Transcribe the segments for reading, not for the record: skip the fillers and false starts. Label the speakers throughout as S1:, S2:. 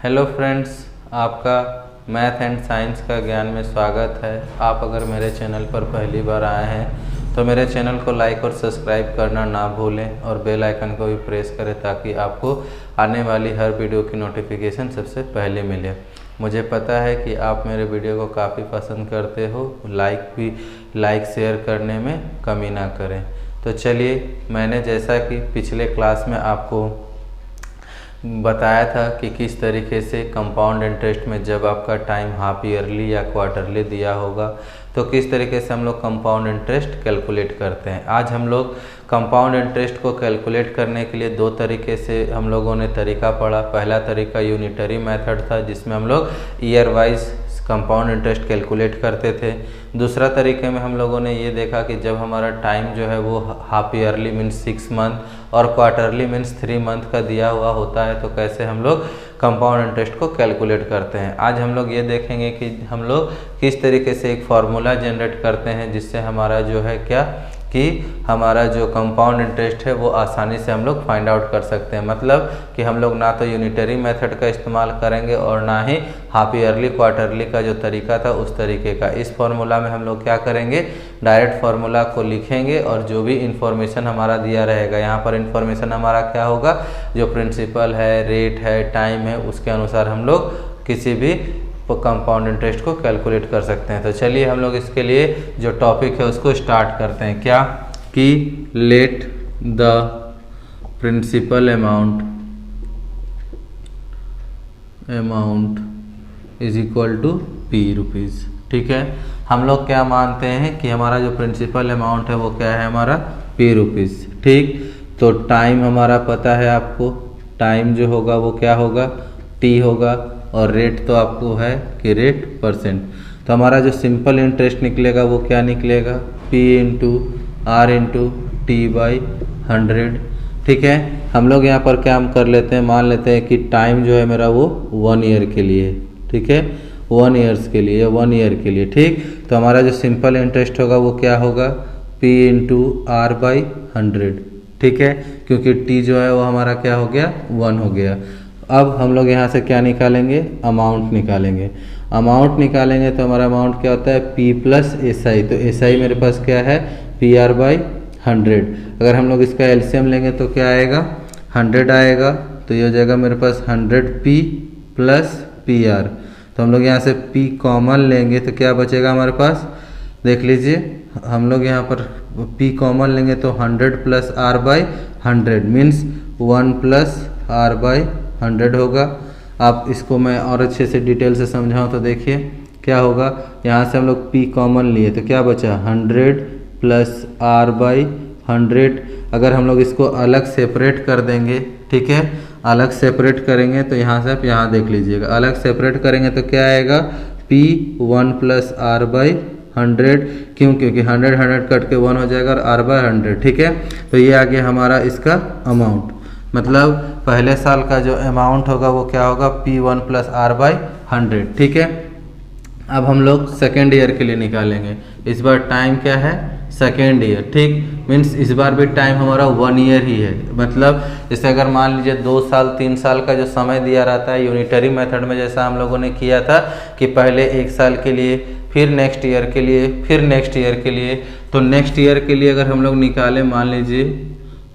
S1: Hello friends, आपका math and science का ज्ञान में स्वागत है। आप अगर मेरे चैनल पर पहली बार आए हैं तो मेरे चैनल को लाइक और सब्सक्राइब करना ना भूलें और बेल आइकन को भी प्रेस करें ताकि आपको आने वाली हर वीडियो की नोटिफिकेशन सबसे पहले मिले। मुझे पता है कि आप मेरे वीडियो को काफ़ी पसंद करते हो, लाइक शेयर करने में कमी ना करें। तो चलिए, मैंने जैसा कि पिछले क्लास में आपको बताया था कि किस तरीके से कंपाउंड इंटरेस्ट में जब आपका टाइम हाफ ईयरली या क्वार्टरली दिया होगा तो किस तरीके से हम लोग कंपाउंड इंटरेस्ट कैलकुलेट करते हैं। आज हम लोग कंपाउंड इंटरेस्ट को कैलकुलेट करने के लिए दो तरीके से हम लोगों ने तरीका पढ़ा। पहला तरीका यूनिटरी मेथड था जिसमें हम लोग year wise compound interest calculate करते थे। दूसरा तरीके में हम लोगों ने ये देखा कि जब हमारा टाइम जो है वो हाफ ईयरली मीन्स 6 मंथ और क्वार्टरली मीन्स 3 मंथ का दिया हुआ होता है तो कैसे हम लोग कंपाउंड इंटरेस्ट को कैलकुलेट करते हैं। आज हम लोग ये देखेंगे कि हम लोग किस तरीके से एक फार्मूला जनरेट करते हैं जिससे हमारा जो है कि हमारा जो कंपाउंड इंटरेस्ट है वो आसानी से हम लोग फाइंड आउट कर सकते हैं। मतलब कि हम लोग ना तो यूनिटरी मेथड का इस्तेमाल करेंगे और ना ही हाफ ईयरली क्वार्टरली का जो तरीका था उस तरीके का। इस फार्मूला में हम लोग क्या करेंगे, डायरेक्ट फार्मूला को लिखेंगे और जो भी इंफॉर्मेशन हमारा दिया रहेगा, यहाँ पर इंफॉर्मेशन हमारा क्या होगा, जो प्रिंसिपल है, रेट है, टाइम है, उसके अनुसार हम लोग किसी भी कंपाउंड इंटरेस्ट को कैलकुलेट कर सकते हैं। तो चलिए हम लोग इसके लिए जो टॉपिक है उसको स्टार्ट करते हैं। क्या कि let the principal amount is equal to p rupees. ठीक है, हम लोग क्या मानते हैं कि हमारा जो प्रिंसिपल अमाउंट है वो क्या है, हमारा पी रुपीज़। ठीक, तो टाइम हमारा पता है आपको, टाइम जो होगा वो क्या होगा, टी होगा, और रेट तो आपको है कि रेट परसेंट। तो हमारा जो सिंपल इंटरेस्ट निकलेगा वो क्या निकलेगा, P into r into t by 100। ठीक है, हम लोग यहाँ पर क्या हम कर लेते हैं, मान लेते हैं कि टाइम जो है मेरा वो 1 ईयर के लिए। ठीक है, 1 ईयर्स के लिए, 1 ईयर के लिए। ठीक, तो हमारा जो सिंपल इंटरेस्ट होगा वो क्या होगा, P इंटू आर बाई 100। ठीक है, क्योंकि T जो है वो हमारा क्या हो गया, 1 हो गया। अब हम लोग यहाँ से क्या निकालेंगे, अमाउंट निकालेंगे। अमाउंट निकालेंगे तो हमारा अमाउंट क्या होता है, P प्लस SI। तो SI मेरे पास क्या है, PR बाई 100। अगर हम लोग इसका एलसीएम लेंगे तो क्या आएगा, 100 आएगा। तो ये हो जाएगा मेरे पास 100P प्लस PR। तो हम लोग यहाँ से P कॉमन लेंगे तो क्या बचेगा हमारे पास, देख लीजिए, हम लोग यहाँ पर P कॉमन लेंगे तो 100 plus R by 100 means 1 plus R by 100 होगा। आप इसको मैं और अच्छे से डिटेल से समझाऊं तो देखिए क्या होगा, यहाँ से हम लोग P कॉमन लिए तो क्या बचा, 100 प्लस R बाई 100। अगर हम लोग इसको अलग सेपरेट कर देंगे, ठीक है, अलग सेपरेट करेंगे तो यहाँ से आप यहाँ देख लीजिएगा, अलग सेपरेट करेंगे तो क्या आएगा, P 1 प्लस R बाई 100। क्यों, क्योंकि 100 कट के 1 हो जाएगा और R बाई 100। ठीक है, तो ये आ गया हमारा इसका अमाउंट। मतलब पहले साल का जो अमाउंट होगा वो क्या होगा, P1 प्लस R बाई 100। ठीक है, अब हम लोग सेकेंड ईयर के लिए निकालेंगे। इस बार टाइम क्या है, सेकेंड ईयर। ठीक, मीन्स इस बार भी टाइम हमारा 1 ईयर ही है। मतलब जैसे अगर मान लीजिए 2 साल 3 साल का जो समय दिया रहता है यूनिटरी मेथड में, जैसा हम लोगों ने किया था कि पहले 1 साल के लिए, फिर नेक्स्ट ईयर के लिए, फिर नेक्स्ट ईयर के लिए। तो नेक्स्ट ईयर के लिए अगर हम लोग निकालें, मान लीजिए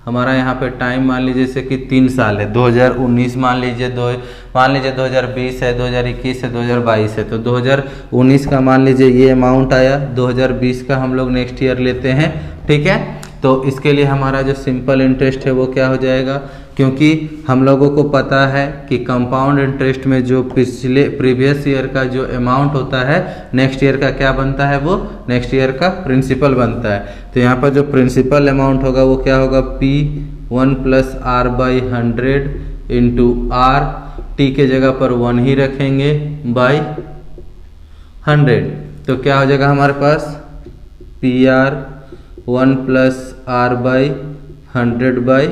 S1: हमारा यहाँ पे टाइम मान लीजिए जैसे कि 3 साल है, 2019 मान लीजिए 2020 है, 2021 है, 2022 है। तो 2019 का मान लीजिए ये अमाउंट आया, 2020 का हम लोग नेक्स्ट ईयर लेते हैं। ठीक है, तो इसके लिए हमारा जो सिंपल इंटरेस्ट है वो क्या हो जाएगा, क्योंकि हम लोगों को पता है कि कंपाउंड इंटरेस्ट में जो प्रीवियस ईयर का जो अमाउंट होता है नेक्स्ट ईयर का क्या बनता है, वो नेक्स्ट ईयर का प्रिंसिपल बनता है। तो यहाँ पर जो प्रिंसिपल अमाउंट होगा वो क्या होगा, P1 plus R by 100 into R, T के जगह पर 1 ही रखेंगे, बाई 100। तो क्या हो जाएगा हमारे पास, PR 1 plus R by 100 by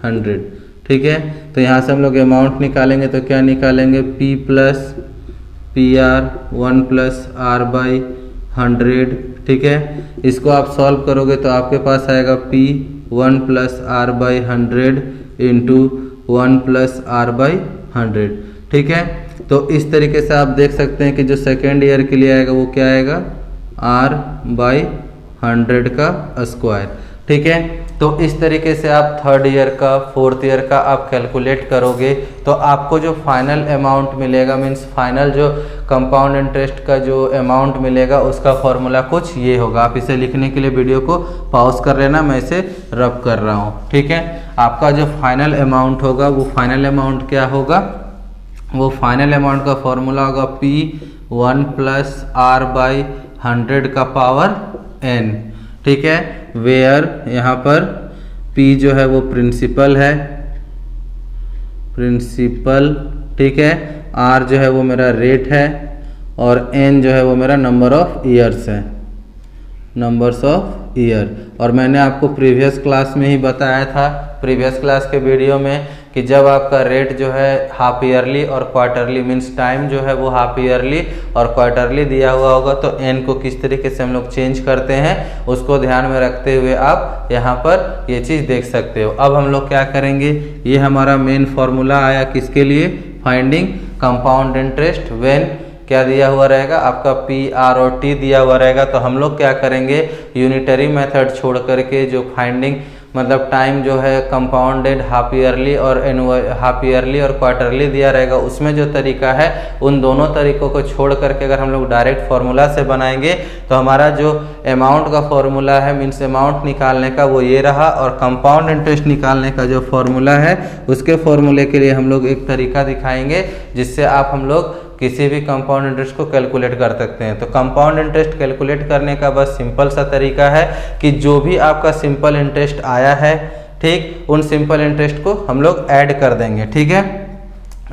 S1: 100। ठीक है, तो यहाँ से हम लोग अमाउंट निकालेंगे तो क्या निकालेंगे, P plus PR 1 plus R by 100। ठीक है, इसको आप सॉल्व करोगे तो आपके पास आएगा P 1 plus R by 100 into 1 plus R by 100। ठीक है। तो इस तरीके से आप देख सकते हैं कि जो सेकेंड ईयर के लिए आएगा वो क्या आएगा, R/100 का स्क्वायर, ठीक है। तो इस तरीके से आप थर्ड ईयर का, फोर्थ ईयर का आप कैलकुलेट करोगे तो आपको जो फाइनल अमाउंट मिलेगा, मीन्स फाइनल जो कंपाउंड इंटरेस्ट का जो अमाउंट मिलेगा उसका फॉर्मूला कुछ ये होगा। आप इसे लिखने के लिए वीडियो को पॉज कर लेना, मैं इसे रब कर रहा हूँ, ठीक है। आपका जो फाइनल अमाउंट होगा वो फाइनल अमाउंट क्या होगा, वो फाइनल अमाउंट का फॉर्मूला होगा P1 + R/100 का पावर n, ठीक है। वेयर यहाँ पर P जो है वो प्रिंसिपल है, प्रिंसिपल, ठीक है। R जो है वो मेरा रेट है और n जो है वो मेरा नंबर ऑफ ईयर्स है, नंबर्स ऑफ ईयर। और मैंने आपको प्रीवियस क्लास में ही बताया था, प्रीवियस क्लास के वीडियो में, कि जब आपका रेट जो है हाफ ईयरली और क्वार्टरली, मीन्स टाइम जो है वो हाफ ईयरली और क्वार्टरली दिया हुआ होगा तो n को किस तरीके से हम लोग चेंज करते हैं उसको ध्यान में रखते हुए आप यहाँ पर ये चीज़ देख सकते हो। अब हम लोग क्या करेंगे, ये हमारा मेन फॉर्मूला आया किसके लिए, फाइंडिंग कंपाउंड इंटरेस्ट व्हेन क्या दिया हुआ रहेगा, आपका P, R और T दिया हुआ रहेगा। तो हम लोग क्या करेंगे, यूनिटरी मेथड छोड़ करके जो फाइंडिंग मतलब टाइम जो है कंपाउंडेड हाफ ईयरली और हाफ ईयरली और क्वार्टरली दिया रहेगा, उसमें जो तरीका है उन दोनों तरीकों को छोड़ करके अगर हम लोग डायरेक्ट फार्मूला से बनाएंगे तो हमारा जो अमाउंट का फॉर्मूला है, मीन्स अमाउंट निकालने का, वो ये रहा। और कंपाउंड इंटरेस्ट निकालने का जो फॉर्मूला है उसके फॉर्मूले के लिए हम लोग एक तरीका दिखाएंगे जिससे आप हम लोग किसी भी कंपाउंड इंटरेस्ट को कैलकुलेट कर सकते हैं। तो कंपाउंड इंटरेस्ट कैलकुलेट करने का बस सिंपल सा तरीका है कि जो भी आपका सिंपल इंटरेस्ट आया है, ठीक, उन सिंपल इंटरेस्ट को हम लोग ऐड कर देंगे, ठीक है।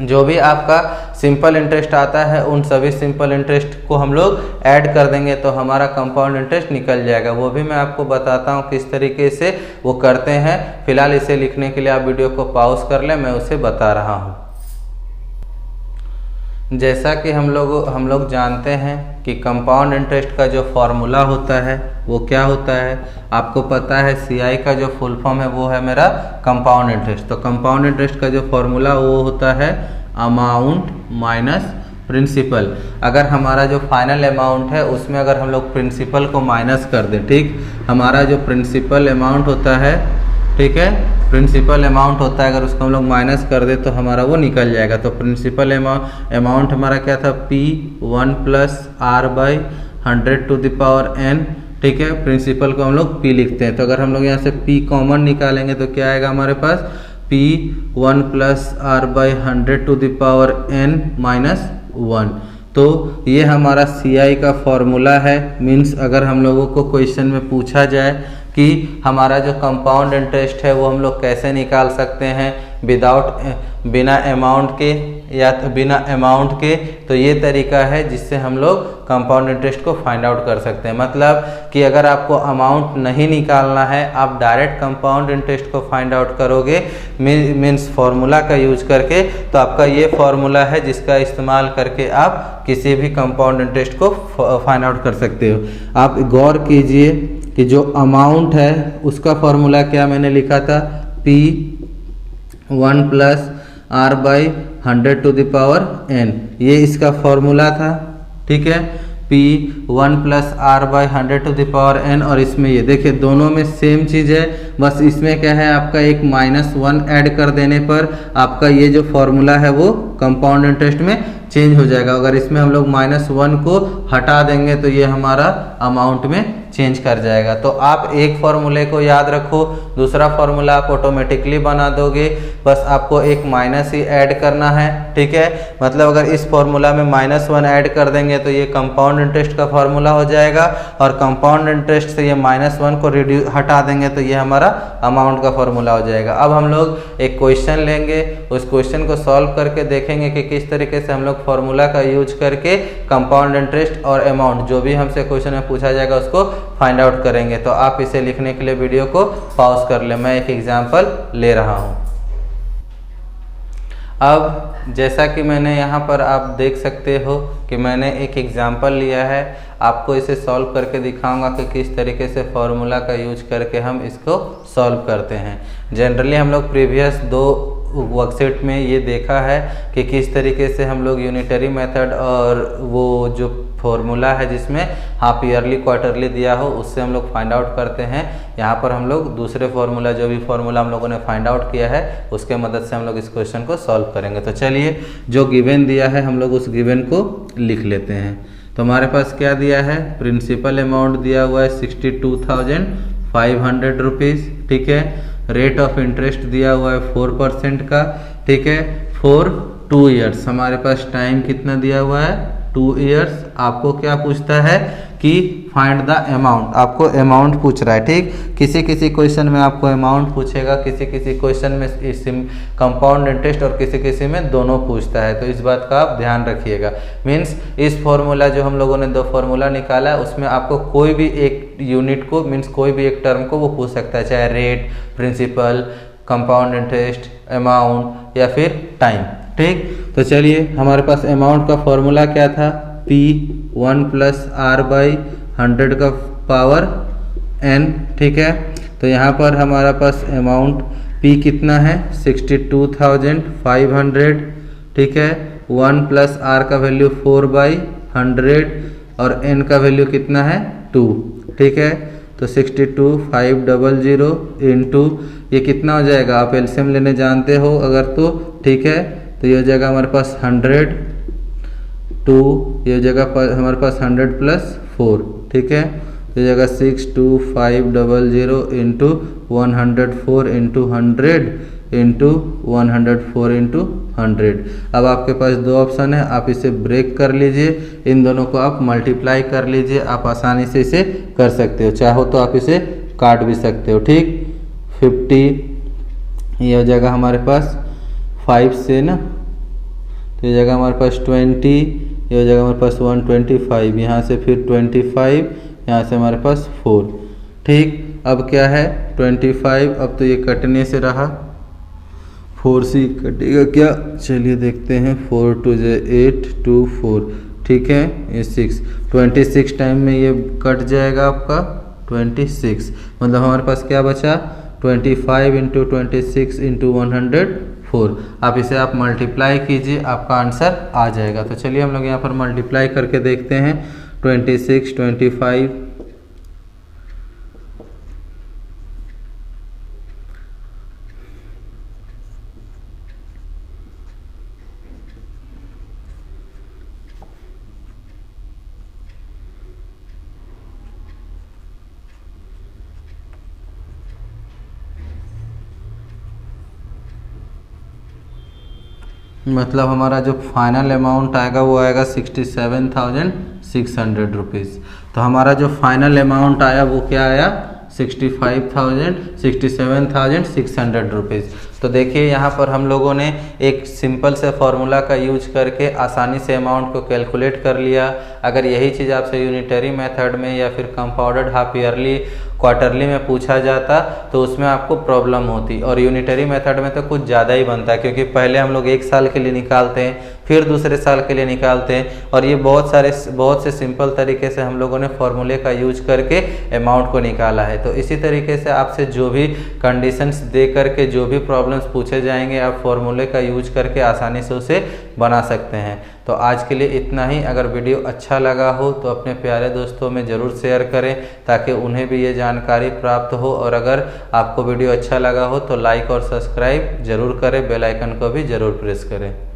S1: जो भी आपका सिंपल इंटरेस्ट आता है उन सभी सिंपल इंटरेस्ट को हम लोग ऐड कर देंगे तो हमारा कंपाउंड इंटरेस्ट निकल जाएगा। वो भी मैं आपको बताता हूँ किस तरीके से वो करते हैं। फिलहाल इसे लिखने के लिए आप वीडियो को पॉज कर लें, मैं उसे बता रहा हूँ। जैसा कि हम लोग जानते हैं कि कंपाउंड इंटरेस्ट का जो फॉर्मूला होता है वो क्या होता है, आपको पता है CI का जो फुल फॉर्म है वो है मेरा कंपाउंड इंटरेस्ट। तो कंपाउंड इंटरेस्ट का जो फॉर्मूला वो होता है अमाउंट माइनस प्रिंसिपल। अगर हमारा जो फाइनल अमाउंट है उसमें अगर हम लोग प्रिंसिपल को माइनस कर दें, ठीक, हमारा जो प्रिंसिपल अमाउंट होता है, ठीक है, प्रिंसिपल अमाउंट होता है, अगर उसको हम लोग माइनस कर दे तो हमारा वो निकल जाएगा। तो प्रिंसिपल अमाउंट हमारा क्या था, P1 + R/100 ठीक है। प्रिंसिपल को हम लोग P लिखते हैं। तो अगर हम लोग यहाँ से P कॉमन निकालेंगे तो क्या आएगा हमारे पास, P1 + R/100 तो ये हमारा CI का फॉर्मूला है। मीन्स अगर हम लोगों को क्वेश्चन में पूछा जाए कि हमारा जो कंपाउंड इंटरेस्ट है वो हम लोग कैसे निकाल सकते हैं बिना अमाउंट के या तो बिना अमाउंट के, तो ये तरीका है जिससे हम लोग कंपाउंड इंटरेस्ट को फाइंड आउट कर सकते हैं। मतलब कि अगर आपको अमाउंट नहीं निकालना है, आप डायरेक्ट कंपाउंड इंटरेस्ट को फाइंड आउट करोगे मीन्स फार्मूला का यूज करके, तो आपका ये फार्मूला है जिसका इस्तेमाल करके आप किसी भी कंपाउंड इंटरेस्ट को फाइंड आउट कर सकते हो। आप गौर कीजिए कि जो अमाउंट है उसका फॉर्मूला क्या मैंने लिखा था, P1 + R/100 ये इसका फॉर्मूला था, ठीक है। P1 + R/100 और इसमें ये देखिए दोनों में सेम चीज़ है, बस इसमें क्या है आपका एक -1 ऐड कर देने पर आपका ये जो फॉर्मूला है वो कंपाउंड इंटरेस्ट में चेंज हो जाएगा। अगर इसमें हम लोग -1 को हटा देंगे तो ये हमारा अमाउंट में चेंज कर जाएगा। तो आप एक फॉर्मूले को याद रखो, दूसरा फॉर्मूला आप ऑटोमेटिकली बना दोगे, बस आपको एक माइनस ही ऐड करना है, ठीक है। मतलब अगर इस फॉर्मूला में -1 ऐड कर देंगे तो ये कंपाउंड इंटरेस्ट का फॉर्मूला हो जाएगा और कंपाउंड इंटरेस्ट से ये -1 को हटा देंगे तो ये हमारा अमाउंट का फॉर्मूला हो जाएगा। अब हम लोग एक क्वेश्चन लेंगे, उस क्वेश्चन को सॉल्व करके देखेंगे कि किस तरीके से हम लोग फॉर्मूला का यूज करके कंपाउंड इंटरेस्ट और अमाउंट जो भी हमसे क्वेश्चन में पूछा जाएगा उसको फाइंड आउट करेंगे। तो आप इसे लिखने के लिए वीडियो को पॉज कर लें, मैं एक एग्जांपल ले रहा हूं। अब जैसा कि मैंने यहाँ पर आप देख सकते हो कि मैंने एक एग्जांपल लिया है, आपको इसे सॉल्व करके दिखाऊंगा कि किस तरीके से फॉर्मूला का यूज करके हम इसको सॉल्व करते हैं। जनरली हम लोग प्रीवियस 2 वर्कशीट में ये देखा है कि किस तरीके से हम लोग यूनिटरी मेथड और वो जो फॉर्मूला है जिसमें हाफ ईयरली क्वार्टरली दिया हो उससे हम लोग फाइंड आउट करते हैं। यहाँ पर हम लोग दूसरे फार्मूला जो भी फार्मूला हम लोगों ने फाइंड आउट किया है उसके मदद से हम लोग इस क्वेश्चन को सॉल्व करेंगे। तो चलिए जो गिवन दिया है हम लोग उस गिवन को लिख लेते हैं। तो हमारे पास क्या दिया है, प्रिंसिपल अमाउंट दिया हुआ है 62,500 रुपीज़, ठीक है। रेट ऑफ इंटरेस्ट दिया हुआ है 4% का, ठीक है, फॉर 2 ईयर्स। हमारे पास टाइम कितना दिया हुआ है, 2 ईयर्स। आपको क्या पूछता है कि फाइंड द अमाउंट, आपको अमाउंट पूछ रहा है, ठीक। किसी किसी क्वेश्चन में आपको अमाउंट पूछेगा, किसी किसी क्वेश्चन में कंपाउंड इंटरेस्ट और किसी किसी में दोनों पूछता है। तो इस बात का आप ध्यान रखिएगा। मीन्स इस फॉर्मूला जो हम लोगों ने 2 फॉर्मूला निकाला है उसमें आपको कोई भी एक यूनिट को मीन्स कोई भी एक टर्म को वो पूछ सकता है, चाहे rate, principal, compound interest, amount या फिर टाइम, ठीक। तो चलिए हमारे पास अमाउंट का फॉर्मूला क्या था, P1 + R/100 का पावर n, ठीक है। तो यहाँ पर हमारा पास अमाउंट P कितना है 62,500, ठीक है। 1 + R का वैल्यू 4/100 और n का वैल्यू कितना है 2, ठीक है। तो 62,500 इंटू ये कितना हो जाएगा, आप एलसीएम लेने जानते हो अगर तो, ठीक है। तो ये हो जाएगा हमारे पास 100 2, ये हो जाएगा हमारे पास 100 + 4, ठीक है। तो ये जाएगा 62,500 इंटू 104 इंटू 100 इंटू 104 इंटू 100। अब आपके पास 2 ऑप्शन है, आप इसे ब्रेक कर लीजिए, इन दोनों को आप मल्टीप्लाई कर लीजिए, आप आसानी से इसे कर सकते हो। चाहो तो आप इसे काट भी सकते हो, ठीक। 50 ये हो जाएगा हमारे पास 5 से ना, तो ये जाएगा हमारे पास 20, ये हो जाएगा हमारे पास 125, यहाँ से फिर 25, यहाँ से हमारे पास 4, ठीक। अब क्या है 25, अब तो ये कटने से रहा, 4 से कटेगा क्या, चलिए देखते हैं। 4 2 8 2 4, ठीक है। ये 6 26 टाइम में ये कट जाएगा आपका 26, मतलब हमारे पास क्या बचा 25 इंटू 26 इंटू 104। आप इसे आप मल्टीप्लाई कीजिए, आपका आंसर आ जाएगा। तो चलिए हम लोग यहाँ पर मल्टीप्लाई करके देखते हैं। 26 25 मतलब हमारा जो फाइनल अमाउंट आएगा वो आएगा 67,600 रुपीज़। तो हमारा जो फाइनल अमाउंट आया वो क्या आया 67,600 रुपीज़। तो देखिए यहाँ पर हम लोगों ने एक सिंपल से फार्मूला का यूज करके आसानी से अमाउंट को कैलकुलेट कर लिया। अगर यही चीज़ आपसे यूनिटरी मेथड में या फिर कंपाउंडेड हाफ ईयरली क्वार्टरली में पूछा जाता तो उसमें आपको प्रॉब्लम होती, और यूनिटरी मेथड में तो कुछ ज़्यादा ही बनता है, क्योंकि पहले हम लोग 1 साल के लिए निकालते हैं, फिर दूसरे साल के लिए निकालते हैं, और ये बहुत से सिंपल तरीके से हम लोगों ने फॉर्मूले का यूज करके अमाउंट को निकाला है। तो इसी तरीके से आपसे जो भी कंडीशंस दे करके जो भी प्रॉब्लम्स पूछे जाएंगे आप फॉर्मूले का यूज करके आसानी से उसे बना सकते हैं। तो आज के लिए इतना ही। अगर वीडियो अच्छा लगा हो तो अपने प्यारे दोस्तों में ज़रूर शेयर करें ताकि उन्हें भी ये जानकारी प्राप्त हो, और अगर आपको वीडियो अच्छा लगा हो तो लाइक और सब्सक्राइब ज़रूर करें, बेल आइकन को भी ज़रूर प्रेस करें।